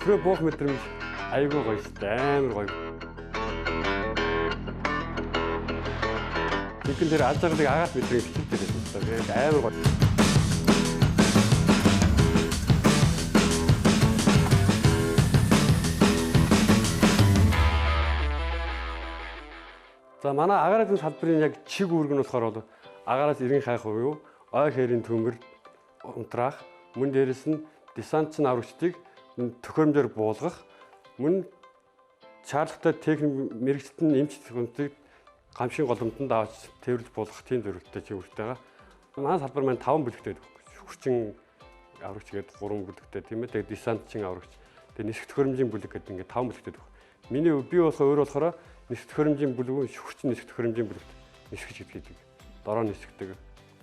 Шүхрээ буух мэдрэмж айгүй гоё шүү дээ. Амар гоё. Тэгвэл тэр аль жаргалыг агаад мэдрэмж хэлдэг байсан. Амар гоё. За манай агаараас салбарын яг чиг үүрэг нь болохоор бол агаараас иргэн хайх уу, ой хэрийн төмөр унтраах, мөн дээрэс нь десантчин аврагчдыг төхөөрөмжөөр буулгах, мөн шаардлагатай техник мэрэгчтэн эмч хүнсийг гамшийн голомтонд авч тэрвэрлж буулгах тийм зорилттой чиглэлтэйгээ. Манай салбар маань 5 бүлэгтэй хурчин аврагч гээд 3 бүлэгтэй тийм ээ. Тэгээд десантчин аврагч, тэгээд нисэх төхөөрөмжийн бүлэг гэдэг ингээд 5 бүлэгтэй байна. Миний би болохоор нисэх төхөөрөмжийн бүлэг, хурчин нисэх төхөөрөмжийн бүлэгт нисгэж гэдэг. Дороо нисгдэг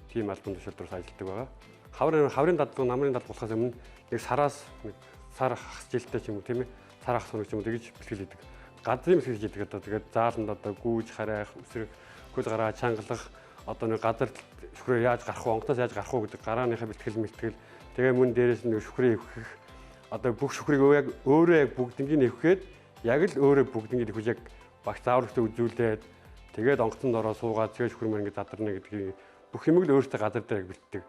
тийм албан тушаалдраас ажилладаг байгаа. Хаврын дадлага, намрын дадлгахаас өмнө нэг сараас нэг сар хагас жилтэй ч юм уу тийм ээ. Сар хагас хоног ч юм уу тэгж бэлтгэл хийдэг. Газрын бэлтгэл хийдэг одоо тэгээд зааланд одоо гүүж харайх, өсрөх, хөл гараа чангалах, одоо нэг газар шүхрээ яаж гарах уу, онгоцоос яаж гарах уу гэдэг гарааныхаа бэлтгэл. Тэгээ мөн дээрээс нь шүхрээ өвхөх. Одоо бүх шүхрийг яг өөрөө яг бүгднийг өвхгээд яг л өөрөө бүгднийг өвхөж яг багц аврагтаа үзүүлээд тэгээд онгоцонд ороо суугаад тэгээд шүхэр мөр ингэ задарна гэдгийг бүх юмыг л өөртөө газар дээр бэлтдэг.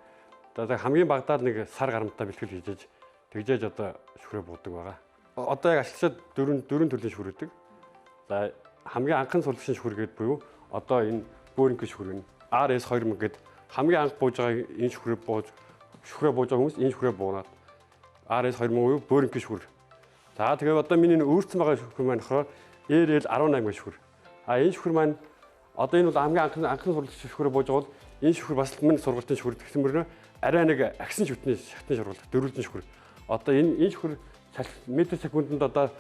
Одоо хамгийн багадаа нэг сар гарамтаа бэлтгэл хийж тэгжээж одоо шүхрээ буудаг байгаа. Одоо яг ашиглаад дөрвөн төрлийн шүхэр өгдөг. За хамгийн анхны сурлагчийн шүхэр гэдэг буюу одоо энэ бөөринг шүхэр нь RS2000 гэдэг хамгийн анх бууж байгаа энэ шүхрээ бууж байгаа хүмүүс энэ шүхрээ буунаад RS2000 буюу бөөринг шүхэр. За тэгээд одоо миний өөрчлөсөн байгаа шүхэр маань болохоор ERL18 шүхэр. Энэ шүхэр маань одоо энэ бол хамгийн анхны сургалтын шүхрээ бууж байгаа бол энэ шүхэр бас минь сургалтын шүхэр гэсэн мөрнө арай нэг агсан шүтний шатны шургуулга дөрвөлжин шүхэр. Одоо энэ шүхэр метр секундэд одоо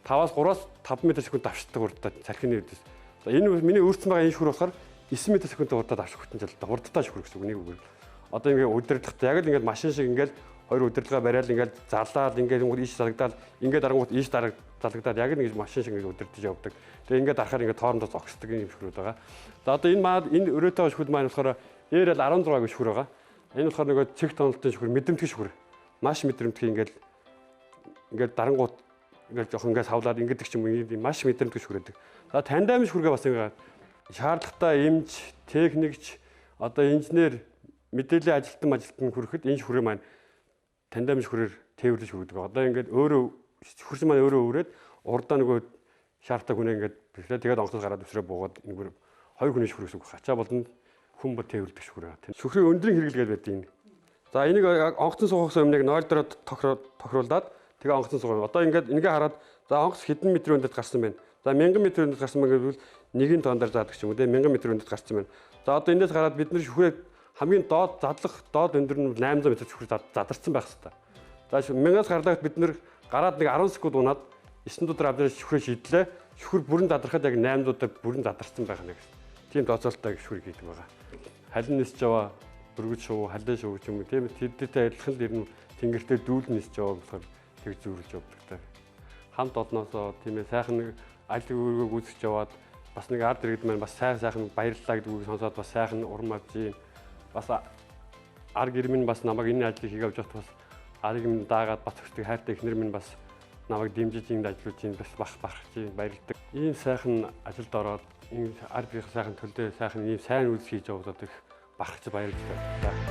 5-3-аас 5 м секунд давшдаг урдтай цалхины үдээс. За энэ миний өөрчлөсөн байгаа энэ шүхэр болохоор 9 м секунд урдтай давших хөтөнжөлтэй хурдтай шүхэр гэсэн үг нэг үгээр. Одоо ингээд удирдлагатай яг л ингээд машин шиг ингээд хоёр удирдлага бариад ингээд зарлаад ингээд ийш зарагдаад ингээд дарангууд ийш залагдаад яг нэг машин шиг ингээд удирдах явдаг. Тэгээ ингээд дарахаар ингээд тоорондоо зогсдог юм шүхрүүд байгаа. За одоо энэ өрөөтэй шүхрүүд маань болохоор ERL16 гэх шүхэр байгаа. Энэ болохоор нөгөө цэг тонолтын шүхэр, мэдрэмтгий шүхэр. Маш мэдрэмтгий ингээд дарангууд ингээд жоох ингээд савлаад ингээд ч юм уу маш мэдрэмтгий шүхрээдэг. За тандем шүхргээ бас ингээд шаардлагатай эмч, техникч, одоо инженер мэдээллийн ажилтан хүрэхэд энэ шүхрээ маань тандем шүхрээр тээвэрлэж хүргэдэг. Одоо ингээд өөрөө шүхэрч маань өөрөө өрөөд урдаа нөгөө шаардтай хүнээ ингээд тэгээд онгоцоос гараад өсрөө буугаад ингээд хоёр хүний шүхэр гэсэн үг. Ачаа болонд хүн бол тээвэрлдэг шүхэр. Шүхрийн өндрийн хэрэглэгээд байдаг юм. За энийг онгоцон суугахаас өмнө яг 0 дээр тохируулаад тэгээ онгоцон суугаа. Одоо ингээд хараад за онгоц хэдэн метр өндөд гарсан байна. За 1000 м өндөд гарсан байна гэвэл 1-ийн тоон дээр заадаг ч юм уу. Тэгээ 1000 м өндөд гарсан байна. За одоо эндээс гараад бид нар шүхрээ хамгийн доод өндөр нь 800 м шүхэр задарсан байх хэрэгтэй. За 1000-аас гарлаад бид нар гараад нэг 10 секунд унаад 9 дугаар авдрал шүхрээ шийдлээ. Шүхэр бүрэн задрахад яг 800-аар бүрэн задарсан байх нэг. Тийм тооцоолтой шүхэр хийдэг байгаа. Халин нисж яваа, бүргэж шуу, халдаа шуу ч юм уу тийм тэдтэй адилхан л ирнэ тэнгэртээ дүүлэн нисж яваа болохоор тэг зүүрлж явдаг. Хамт одноосоо тийм ээ сайхан нэг аль өөргөө гүйцэж яваад бас нэг ард иргэд маань бас сайхан баярлалаа гэдэг үгийг сонсоод бас сайхан урам авч ийн. Бас ар гэр минь бас намайг энэ ажлыг хийгээд явж бас арыг минь даагаад бат өсдөг хайртай эхнэр минь бас намайг дэмжиж энд ажиллаж ийн бас бахарч ийн баярлалаа. Ийм сайхан ажилд ороод энэ ар биеийн сайхан төлдөө сайхан ийм сайн үйлс хийж явуулаад их бахарч баярлалаа.